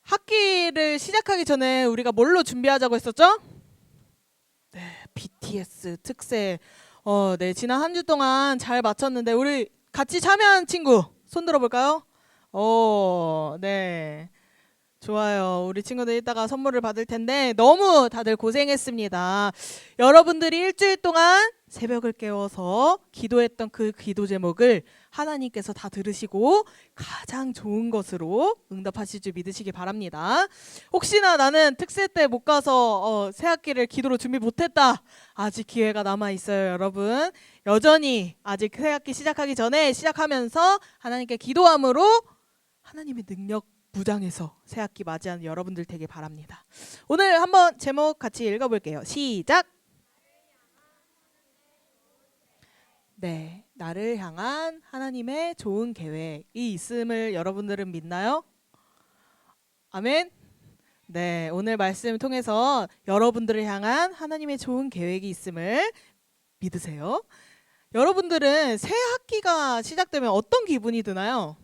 학기를 시작하기 전에 우리가 뭘로 준비하자고 했었죠? 네, BTS 특세. 네, 지난 한 주 동안 잘 마쳤는데 우리 같이 참여한 친구 손 들어볼까요? 네. 좋아요. 우리 친구들 이따가 선물을 받을 텐데 너무 다들 고생했습니다. 여러분들이 일주일 동안 새벽을 깨워서 기도했던 그 기도 제목을 하나님께서 다 들으시고 가장 좋은 것으로 응답하실 줄 믿으시기 바랍니다. 혹시나 나는 특세 때 못 가서 새학기를 기도로 준비 못했다. 아직 기회가 남아 있어요, 여러분. 여전히 아직 새학기 시작하기 전에 시작하면서 하나님께 기도함으로 하나님의 능력 무장해서 새학기 맞이하는 여러분들 되길 바랍니다. 오늘 한번 제목 같이 읽어볼게요. 시작! 네, 나를 향한 하나님의 좋은 계획이 있음을 여러분들은 믿나요? 아멘? 네, 오늘 말씀을 통해서 여러분들을 향한 하나님의 좋은 계획이 있음을 믿으세요. 여러분들은 새 학기가 시작되면 어떤 기분이 드나요?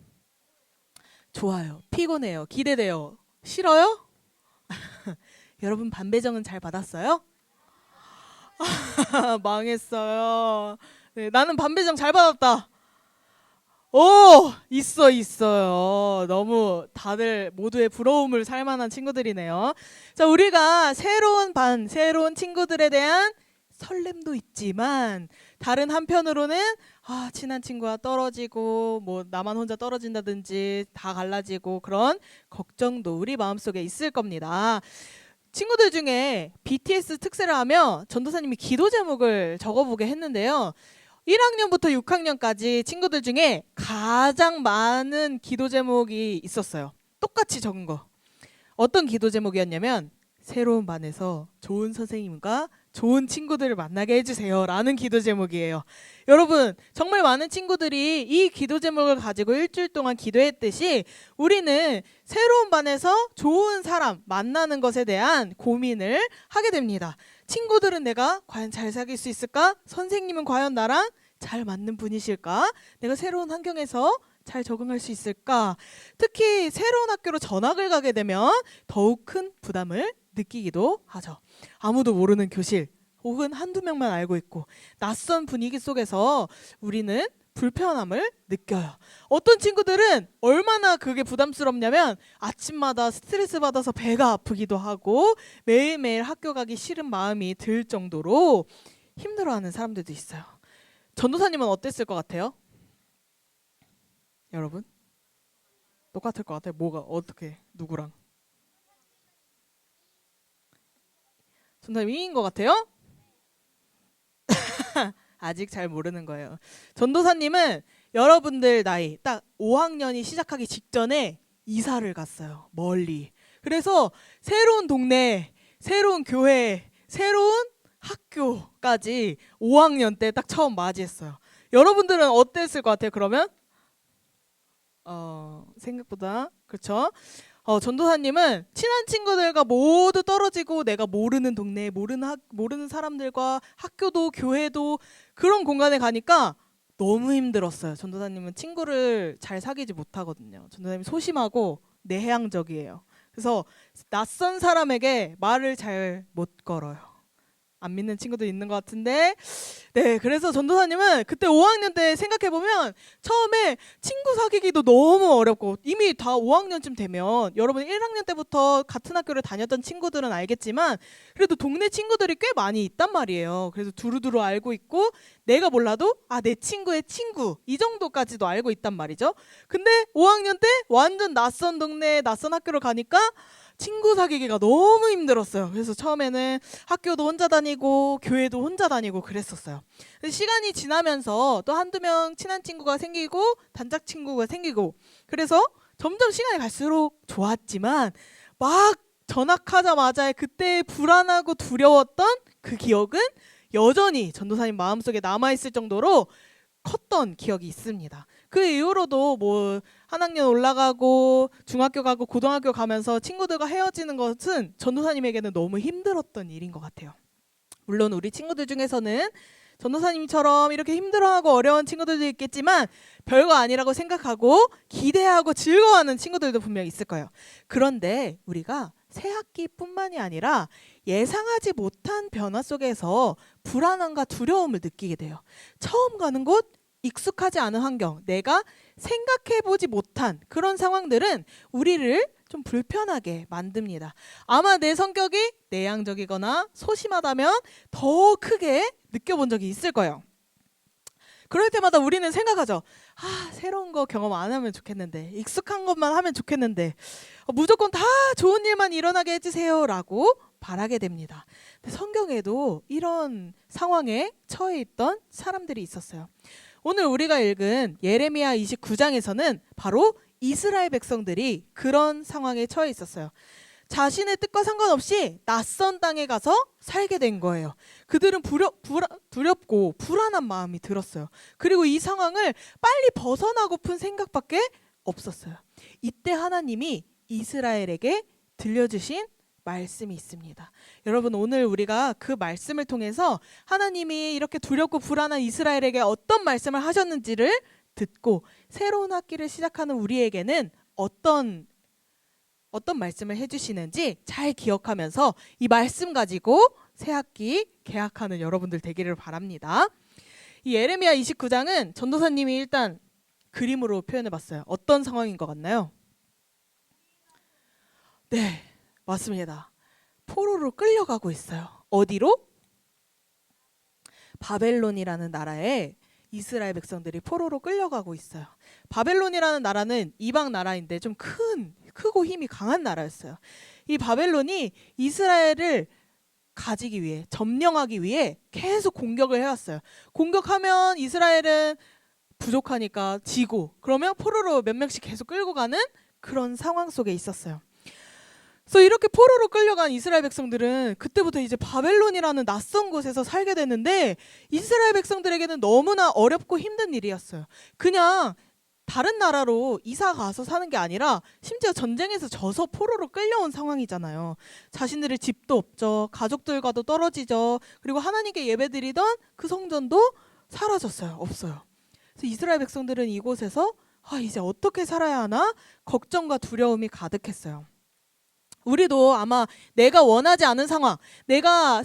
좋아요. 피곤해요. 기대돼요. 싫어요? 여러분 반배정은 잘 받았어요? 망했어요. 네, 나는 반배정 잘 받았다. 있어요. 너무 다들 모두의 부러움을 살 만한 친구들이네요. 자, 우리가 새로운 반, 새로운 친구들에 대한 설렘도 있지만 다른 한편으로는 친한 친구가 떨어지고 뭐 나만 혼자 떨어진다든지 다 갈라지고 그런 걱정도 우리 마음속에 있을 겁니다. 친구들 중에 BTS 특세를 하며 전도사님이 기도 제목을 적어보게 했는데요. 1학년부터 6학년까지 친구들 중에 가장 많은 기도 제목이 있었어요. 똑같이 적은 거. 어떤 기도 제목이었냐면 새로운 반에서 좋은 선생님과 좋은 친구들을 만나게 해주세요 라는 기도 제목이에요. 여러분 정말 많은 친구들이 이 기도 제목을 가지고 일주일 동안 기도했듯이 우리는 새로운 반에서 좋은 사람 만나는 것에 대한 고민을 하게 됩니다. 친구들은 내가 과연 잘 사귈 수 있을까? 선생님은 과연 나랑 잘 맞는 분이실까? 내가 새로운 환경에서 잘 적응할 수 있을까? 특히 새로운 학교로 전학을 가게 되면 더욱 큰 부담을 느끼기도 하죠. 아무도 모르는 교실 혹은 한두 명만 알고 있고 낯선 분위기 속에서 우리는 불편함을 느껴요. 어떤 친구들은 얼마나 그게 부담스럽냐면 아침마다 스트레스 받아서 배가 아프기도 하고 매일매일 학교 가기 싫은 마음이 들 정도로 힘들어하는 사람들도 있어요. 전도사님은 어땠을 것 같아요? 여러분? 똑같을 것 같아요. 뭐가 어떻게 누구랑? 전도사님 2인 것 같아요? 아직 잘 모르는 거예요. 전도사님은 여러분들 나이 딱 5학년이 시작하기 직전에 이사를 갔어요. 멀리. 그래서 새로운 동네, 새로운 교회, 새로운 학교까지 5학년 때 딱 처음 맞이했어요. 여러분들은 어땠을 것 같아요? 그러면? 생각보다 그렇죠? 전도사님은 친한 친구들과 모두 떨어지고 내가 모르는 동네, 모르는 사람들과 학교도 교회도 그런 공간에 가니까 너무 힘들었어요. 전도사님은 친구를 잘 사귀지 못하거든요. 전도사님이 소심하고 내향적이에요. 그래서 낯선 사람에게 말을 잘 못 걸어요. 안 믿는 친구도 있는 것 같은데 네, 그래서 전도사님은 그때 5학년 때 생각해보면 처음에 친구 사귀기도 너무 어렵고 이미 다 5학년쯤 되면 여러분 1학년 때부터 같은 학교를 다녔던 친구들은 알겠지만 그래도 동네 친구들이 꽤 많이 있단 말이에요. 그래서 두루두루 알고 있고 내가 몰라도 내 친구의 친구 이 정도까지도 알고 있단 말이죠. 근데 5학년 때 완전 낯선 동네 낯선 학교를 가니까 친구 사귀기가 너무 힘들었어요. 그래서 처음에는 학교도 혼자 다니고 교회도 혼자 다니고 그랬었어요. 시간이 지나면서 또 한두 명 친한 친구가 생기고 단짝 친구가 생기고 그래서 점점 시간이 갈수록 좋았지만 막 전학하자마자 그때 불안하고 두려웠던 그 기억은 여전히 전도사님 마음속에 남아있을 정도로 컸던 기억이 있습니다. 그 이후로도 뭐 한 학년 올라가고 중학교 가고 고등학교 가면서 친구들과 헤어지는 것은 전도사님에게는 너무 힘들었던 일인 것 같아요. 물론 우리 친구들 중에서는 전도사님처럼 이렇게 힘들어하고 어려운 친구들도 있겠지만 별거 아니라고 생각하고 기대하고 즐거워하는 친구들도 분명히 있을 거예요. 그런데 우리가 새 학기뿐만이 아니라 예상하지 못한 변화 속에서 불안함과 두려움을 느끼게 돼요. 처음 가는 곳, 익숙하지 않은 환경, 내가 생각해보지 못한 그런 상황들은 우리를 좀 불편하게 만듭니다. 아마 내 성격이 내향적이거나 소심하다면 더 크게 느껴본 적이 있을 거예요. 그럴 때마다 우리는 생각하죠. 새로운 거 경험 안 하면 좋겠는데, 익숙한 것만 하면 좋겠는데, 무조건 다 좋은 일만 일어나게 해주세요 라고 바라게 됩니다. 근데 성경에도 이런 상황에 처해 있던 사람들이 있었어요. 오늘 우리가 읽은 예레미야 29장에서는 바로 이스라엘 백성들이 그런 상황에 처해 있었어요. 자신의 뜻과 상관없이 낯선 땅에 가서 살게 된 거예요. 그들은 두렵고 불안한 마음이 들었어요. 그리고 이 상황을 빨리 벗어나고픈 생각밖에 없었어요. 이때 하나님이 이스라엘에게 들려주신 말씀이 있습니다. 여러분, 오늘 우리가 그 말씀을 통해서 하나님이 이렇게 두렵고 불안한 이스라엘에게 어떤 말씀을 하셨는지를 듣고 새로운 학기를 시작하는 우리에게는 어떤 말씀을 해주시는지 잘 기억하면서 이 말씀 가지고 새 학기 개학하는 여러분들 되기를 바랍니다. 이 예레미야 29장은 전도사님이 일단 그림으로 표현해봤어요. 어떤 상황인 것 같나요? 네, 맞습니다. 포로로 끌려가고 있어요. 어디로? 바벨론이라는 나라에 이스라엘 백성들이 포로로 끌려가고 있어요. 바벨론이라는 나라는 이방 나라인데 좀 크고 힘이 강한 나라였어요. 이 바벨론이 이스라엘을 가지기 위해, 점령하기 위해 계속 공격을 해왔어요. 공격하면 이스라엘은 부족하니까 지고, 그러면 포로로 몇 명씩 계속 끌고 가는 그런 상황 속에 있었어요. 그래서 이렇게 포로로 끌려간 이스라엘 백성들은 그때부터 이제 바벨론이라는 낯선 곳에서 살게 됐는데 이스라엘 백성들에게는 너무나 어렵고 힘든 일이었어요. 그냥 다른 나라로 이사 가서 사는 게 아니라 심지어 전쟁에서 져서 포로로 끌려온 상황이잖아요. 자신들의 집도 없죠. 가족들과도 떨어지죠. 그리고 하나님께 예배드리던 그 성전도 사라졌어요. 없어요. 그래서 이스라엘 백성들은 이곳에서 이제 어떻게 살아야 하나 걱정과 두려움이 가득했어요. 우리도 아마 내가 원하지 않은 상황, 내가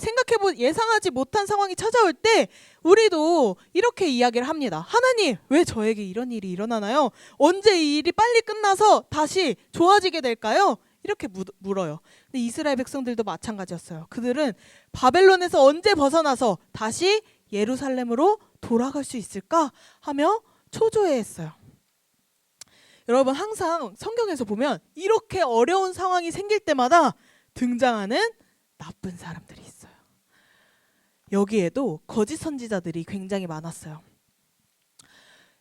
예상하지 못한 상황이 찾아올 때 우리도 이렇게 이야기를 합니다. 하나님, 왜 저에게 이런 일이 일어나나요? 언제 이 일이 빨리 끝나서 다시 좋아지게 될까요? 이렇게 물어요. 근데 이스라엘 백성들도 마찬가지였어요. 그들은 바벨론에서 언제 벗어나서 다시 예루살렘으로 돌아갈 수 있을까 하며 초조해했어요. 여러분, 항상 성경에서 보면 이렇게 어려운 상황이 생길 때마다 등장하는 나쁜 사람들이 있어요. 여기에도 거짓 선지자들이 굉장히 많았어요.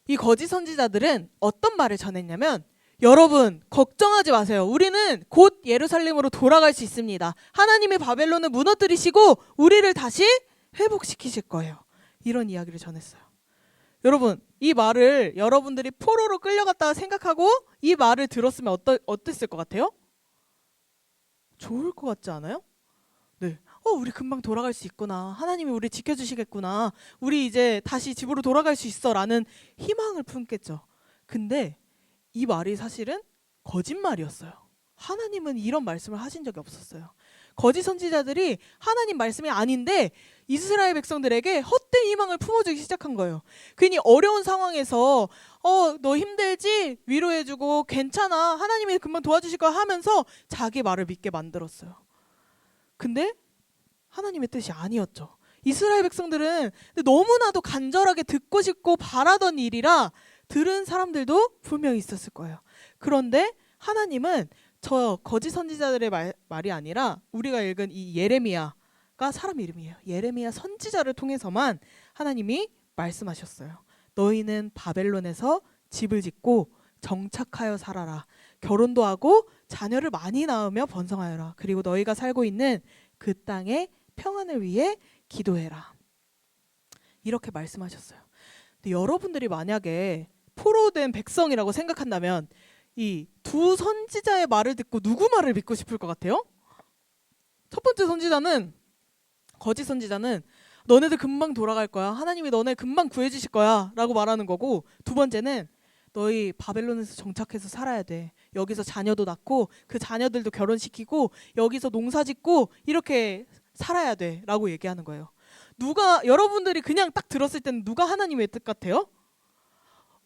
이 거짓 선지자들은 어떤 말을 전했냐면, 여러분 걱정하지 마세요. 우리는 곧 예루살렘으로 돌아갈 수 있습니다. 하나님이 바벨론을 무너뜨리시고 우리를 다시 회복시키실 거예요. 이런 이야기를 전했어요. 여러분, 이 말을 여러분들이 포로로 끌려갔다 생각하고 이 말을 들었으면 어땠을 것 같아요? 좋을 것 같지 않아요? 네. 우리 금방 돌아갈 수 있구나. 하나님이 우리 지켜주시겠구나. 우리 이제 다시 집으로 돌아갈 수 있어 라는 희망을 품겠죠. 근데 이 말이 사실은 거짓말이었어요. 하나님은 이런 말씀을 하신 적이 없었어요. 거짓 선지자들이 하나님 말씀이 아닌데 이스라엘 백성들에게 헛된 희망을 품어주기 시작한 거예요. 괜히 어려운 상황에서 너 힘들지? 위로해주고 괜찮아. 하나님이 금방 도와주실 거야 하면서 자기 말을 믿게 만들었어요. 근데 하나님의 뜻이 아니었죠. 이스라엘 백성들은 너무나도 간절하게 듣고 싶고 바라던 일이라 들은 사람들도 분명히 있었을 거예요. 그런데 하나님은 저 거짓 선지자들의 말이 아니라 우리가 읽은 이 예레미야가 사람 이름이에요. 예레미야 선지자를 통해서만 하나님이 말씀하셨어요. 너희는 바벨론에서 집을 짓고 정착하여 살아라. 결혼도 하고 자녀를 많이 낳으며 번성하여라. 그리고 너희가 살고 있는 그 땅의 평안을 위해 기도해라. 이렇게 말씀하셨어요. 근데 여러분들이 만약에 포로된 백성이라고 생각한다면 이 두 선지자의 말을 듣고 누구 말을 믿고 싶을 것 같아요? 첫 번째 선지자는, 거짓 선지자는 너네들 금방 돌아갈 거야. 하나님이 너네 금방 구해주실 거야 라고 말하는 거고, 두 번째는 너희 바벨론에서 정착해서 살아야 돼. 여기서 자녀도 낳고 그 자녀들도 결혼시키고 여기서 농사 짓고 이렇게 살아야 돼 라고 얘기하는 거예요. 누가, 여러분들이 그냥 딱 들었을 때는 누가 하나님의 뜻 같아요?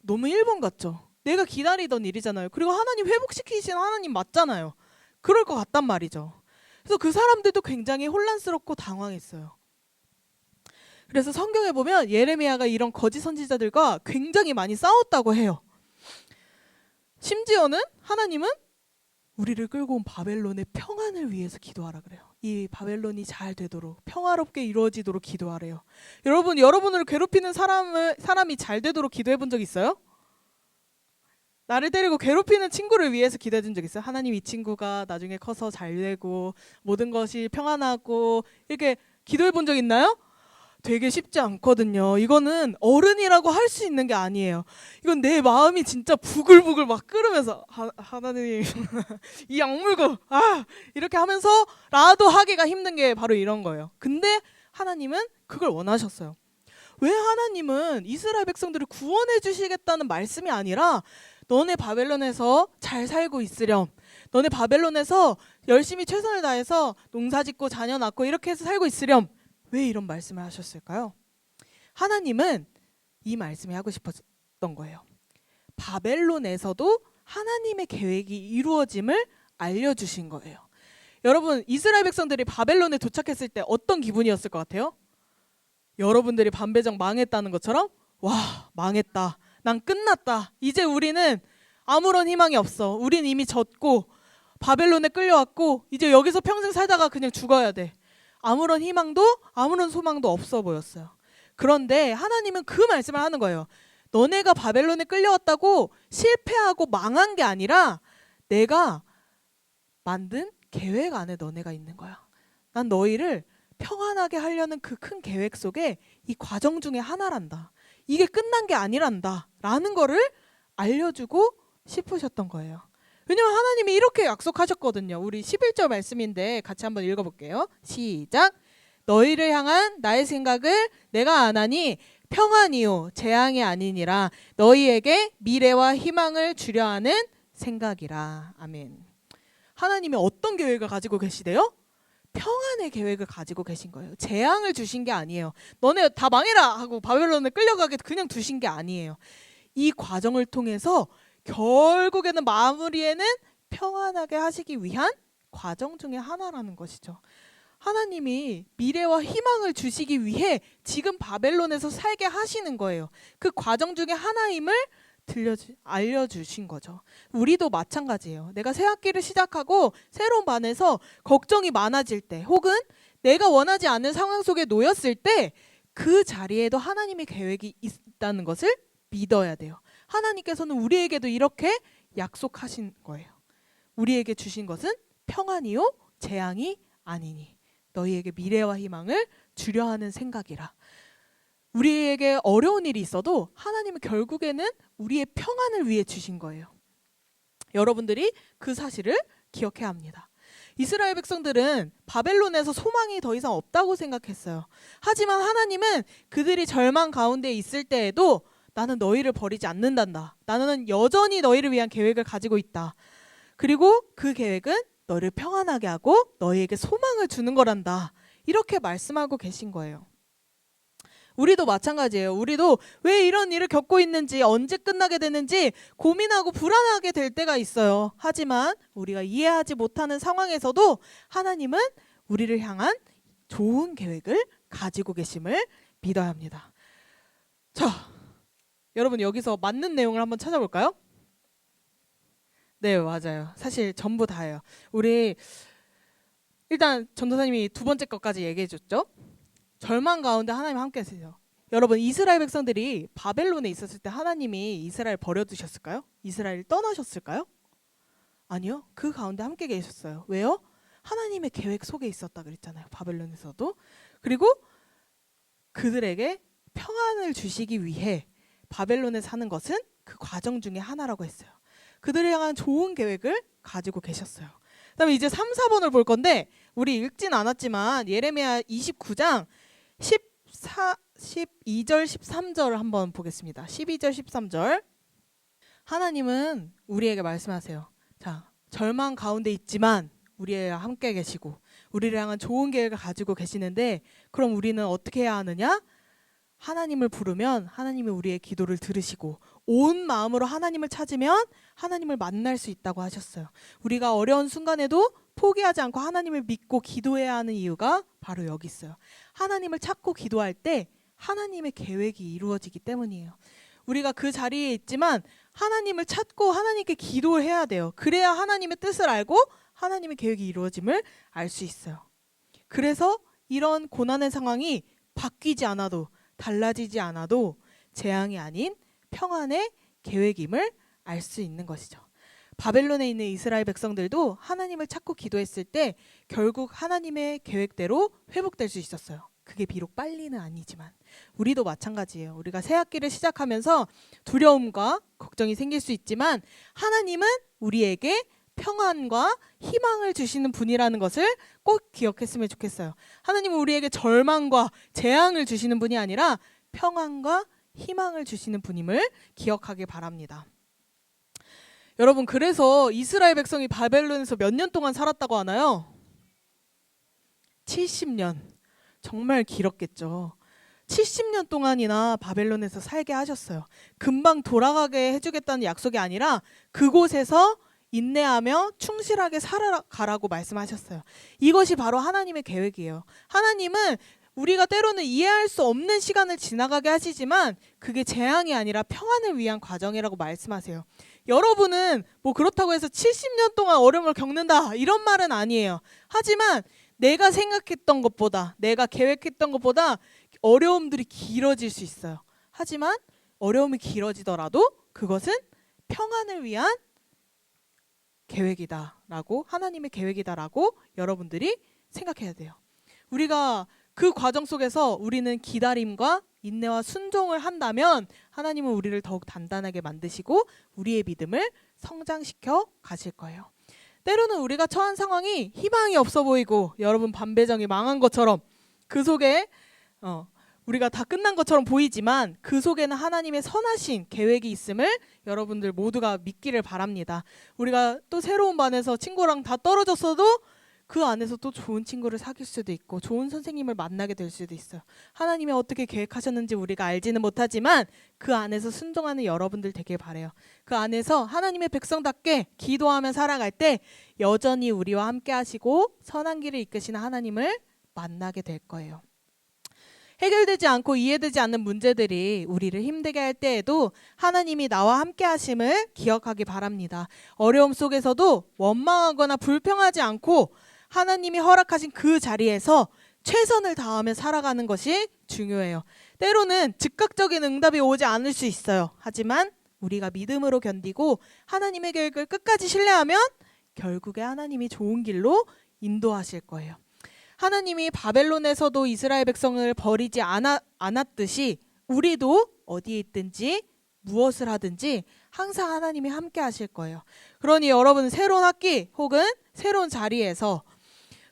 너무 1번 같죠? 내가 기다리던 일이잖아요. 그리고 하나님 회복시키신 하나님 맞잖아요. 그럴 것 같단 말이죠. 그래서 그 사람들도 굉장히 혼란스럽고 당황했어요. 그래서 성경에 보면 예레미야가 이런 거짓 선지자들과 굉장히 많이 싸웠다고 해요. 심지어는 하나님은 우리를 끌고 온 바벨론의 평안을 위해서 기도하라 그래요. 이 바벨론이 잘 되도록, 평화롭게 이루어지도록 기도하래요. 여러분, 여러분을 괴롭히는 사람이 잘 되도록 기도해 본 적 있어요? 나를 때리고 괴롭히는 친구를 위해서 기도해 준 적 있어요? 하나님, 이 친구가 나중에 커서 잘 되고 모든 것이 평안하고 이렇게 기도해 본 적 있나요? 되게 쉽지 않거든요. 이거는 어른이라고 할 수 있는 게 아니에요. 이건 내 마음이 진짜 부글부글 막 끓으면서 하나님 이 악물고 이렇게 하면서라도 하기가 힘든 게 바로 이런 거예요. 근데 하나님은 그걸 원하셨어요. 왜 하나님은 이스라엘 백성들을 구원해 주시겠다는 말씀이 아니라 너네 바벨론에서 잘 살고 있으렴, 너네 바벨론에서 열심히 최선을 다해서 농사짓고 자녀 낳고 이렇게 해서 살고 있으렴, 왜 이런 말씀을 하셨을까요? 하나님은 이 말씀이 하고 싶었던 거예요. 바벨론에서도 하나님의 계획이 이루어짐을 알려주신 거예요. 여러분, 이스라엘 백성들이 바벨론에 도착했을 때 어떤 기분이었을 것 같아요? 여러분들이 반배정 망했다는 것처럼, 와, 망했다, 난 끝났다, 이제 우리는 아무런 희망이 없어, 우린 이미 졌고 바벨론에 끌려왔고 이제 여기서 평생 살다가 그냥 죽어야 돼, 아무런 희망도 아무런 소망도 없어 보였어요. 그런데 하나님은 그 말씀을 하는 거예요. 너네가 바벨론에 끌려왔다고 실패하고 망한 게 아니라 내가 만든 계획 안에 너네가 있는 거야. 난 너희를 평안하게 하려는 그 큰 계획 속에 이 과정 중에 하나란다. 이게 끝난 게 아니란다 라는 거를 알려주고 싶으셨던 거예요. 왜냐면 하나님이 이렇게 약속하셨거든요. 우리 11절 말씀인데 같이 한번 읽어볼게요. 시작. 너희를 향한 나의 생각을 내가 아나니 평안이요 재앙이 아니니라. 너희에게 미래와 희망을 주려 하는 생각이라. 아멘. 하나님이 어떤 계획을 가지고 계시대요? 평안의 계획을 가지고 계신 거예요. 재앙을 주신 게 아니에요. 너네 다 망해라 하고 바벨론에 끌려가게 그냥 두신 게 아니에요. 이 과정을 통해서 결국에는 마무리에는 평안하게 하시기 위한 과정 중에 하나라는 것이죠. 하나님이 미래와 희망을 주시기 위해 지금 바벨론에서 살게 하시는 거예요. 그 과정 중에 하나임을 알려주신 거죠. 우리도 마찬가지예요. 내가 새 학기를 시작하고 새로운 반에서 걱정이 많아질 때, 혹은 내가 원하지 않는 상황 속에 놓였을 때 그 자리에도 하나님의 계획이 있다는 것을 믿어야 돼요. 하나님께서는 우리에게도 이렇게 약속하신 거예요. 우리에게 주신 것은 평안이요 재앙이 아니니 너희에게 미래와 희망을 주려 하는 생각이라. 우리에게 어려운 일이 있어도 하나님은 결국에는 우리의 평안을 위해 주신 거예요. 여러분들이 그 사실을 기억해야 합니다. 이스라엘 백성들은 바벨론에서 소망이 더 이상 없다고 생각했어요. 하지만 하나님은 그들이 절망 가운데 있을 때에도 나는 너희를 버리지 않는단다. 나는 여전히 너희를 위한 계획을 가지고 있다. 그리고 그 계획은 너를 평안하게 하고 너희에게 소망을 주는 거란다. 이렇게 말씀하고 계신 거예요. 우리도 마찬가지예요. 우리도 왜 이런 일을 겪고 있는지, 언제 끝나게 되는지 고민하고 불안하게 될 때가 있어요. 하지만 우리가 이해하지 못하는 상황에서도 하나님은 우리를 향한 좋은 계획을 가지고 계심을 믿어야 합니다. 자, 여러분 여기서 맞는 내용을 한번 찾아볼까요? 네, 맞아요. 사실 전부 다예요. 우리 일단 전도사님이 두 번째 것까지 얘기해 줬죠. 절망 가운데 하나님 함께 하세요. 여러분, 이스라엘 백성들이 바벨론에 있었을 때 하나님이 이스라엘 버려두셨을까요? 이스라엘 떠나셨을까요? 아니요. 그 가운데 함께 계셨어요. 왜요? 하나님의 계획 속에 있었다 그랬잖아요. 바벨론에서도. 그리고 그들에게 평안을 주시기 위해 바벨론에 사는 것은 그 과정 중에 하나라고 했어요. 그들을 향한 좋은 계획을 가지고 계셨어요. 그다음에 이제 3, 4번을 볼 건데 우리 읽진 않았지만 예레미야 29장 12절 13절을 한번 보겠습니다. 12절 13절. 하나님은 우리에게 말씀하세요. 자, 절망 가운데 있지만 우리와 함께 계시고 우리를 향한 좋은 계획을 가지고 계시는데 그럼 우리는 어떻게 해야 하느냐? 하나님을 부르면 하나님이 우리의 기도를 들으시고 온 마음으로 하나님을 찾으면 하나님을 만날 수 있다고 하셨어요. 우리가 어려운 순간에도 포기하지 않고 하나님을 믿고 기도해야 하는 이유가 바로 여기 있어요. 하나님을 찾고 기도할 때 하나님의 계획이 이루어지기 때문이에요. 우리가 그 자리에 있지만 하나님을 찾고 하나님께 기도를 해야 돼요. 그래야 하나님의 뜻을 알고 하나님의 계획이 이루어짐을 알 수 있어요. 그래서 이런 고난의 상황이 바뀌지 않아도 달라지지 않아도 재앙이 아닌 평안의 계획임을 알 수 있는 것이죠. 바벨론에 있는 이스라엘 백성들도 하나님을 찾고 기도했을 때 결국 하나님의 계획대로 회복될 수 있었어요. 그게 비록 빨리는 아니지만 우리도 마찬가지예요. 우리가 새 학기를 시작하면서 두려움과 걱정이 생길 수 있지만 하나님은 우리에게 평안과 희망을 주시는 분이라는 것을 꼭 기억했으면 좋겠어요. 하나님은 우리에게 절망과 재앙을 주시는 분이 아니라 평안과 희망을 주시는 분임을 기억하길 바랍니다. 여러분, 그래서 이스라엘 백성이 바벨론에서 몇 년 동안 살았다고 하나요? 70년. 정말 길었겠죠. 70년 동안이나 바벨론에서 살게 하셨어요. 금방 돌아가게 해주겠다는 약속이 아니라 그곳에서 인내하며 충실하게 살아가라고 말씀하셨어요. 이것이 바로 하나님의 계획이에요. 하나님은 우리가 때로는 이해할 수 없는 시간을 지나가게 하시지만 그게 재앙이 아니라 평안을 위한 과정이라고 말씀하세요. 여러분은 뭐 그렇다고 해서 70년 동안 어려움을 겪는다 이런 말은 아니에요. 하지만 내가 생각했던 것보다 내가 계획했던 것보다 어려움들이 길어질 수 있어요. 하지만 어려움이 길어지더라도 그것은 평안을 위한 계획이다라고 하나님의 계획이다라고 여러분들이 생각해야 돼요. 우리가 그 과정 속에서 우리는 기다림과 인내와 순종을 한다면 하나님은 우리를 더욱 단단하게 만드시고 우리의 믿음을 성장시켜 가실 거예요. 때로는 우리가 처한 상황이 희망이 없어 보이고 여러분 반배정이 망한 것처럼 그 속에 우리가 다 끝난 것처럼 보이지만 그 속에는 하나님의 선하신 계획이 있음을 여러분들 모두가 믿기를 바랍니다. 우리가 또 새로운 반에서 친구랑 다 떨어졌어도 그 안에서 또 좋은 친구를 사귈 수도 있고 좋은 선생님을 만나게 될 수도 있어요. 하나님이 어떻게 계획하셨는지 우리가 알지는 못하지만 그 안에서 순종하는 여러분들 되길 바라요. 그 안에서 하나님의 백성답게 기도하며 살아갈 때 여전히 우리와 함께 하시고 선한 길을 이끄시는 하나님을 만나게 될 거예요. 해결되지 않고 이해되지 않는 문제들이 우리를 힘들게 할 때에도 하나님이 나와 함께 하심을 기억하기 바랍니다. 어려움 속에서도 원망하거나 불평하지 않고 하나님이 허락하신 그 자리에서 최선을 다하며 살아가는 것이 중요해요. 때로는 즉각적인 응답이 오지 않을 수 있어요. 하지만 우리가 믿음으로 견디고 하나님의 계획을 끝까지 신뢰하면 결국에 하나님이 좋은 길로 인도하실 거예요. 하나님이 바벨론에서도 이스라엘 백성을 버리지 않았듯이 우리도 어디에 있든지 무엇을 하든지 항상 하나님이 함께 하실 거예요. 그러니 여러분 새로운 학기 혹은 새로운 자리에서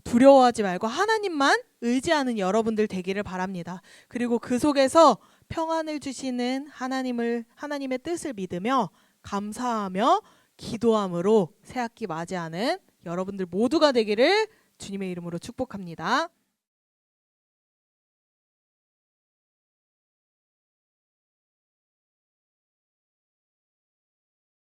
두려워하지 말고 하나님만 의지하는 여러분들 되기를 바랍니다. 그리고 그 속에서 평안을 주시는 하나님의 뜻을 믿으며 감사하며 기도함으로 새 학기 맞이하는 여러분들 모두가 되기를 주님의 이름으로 축복합니다.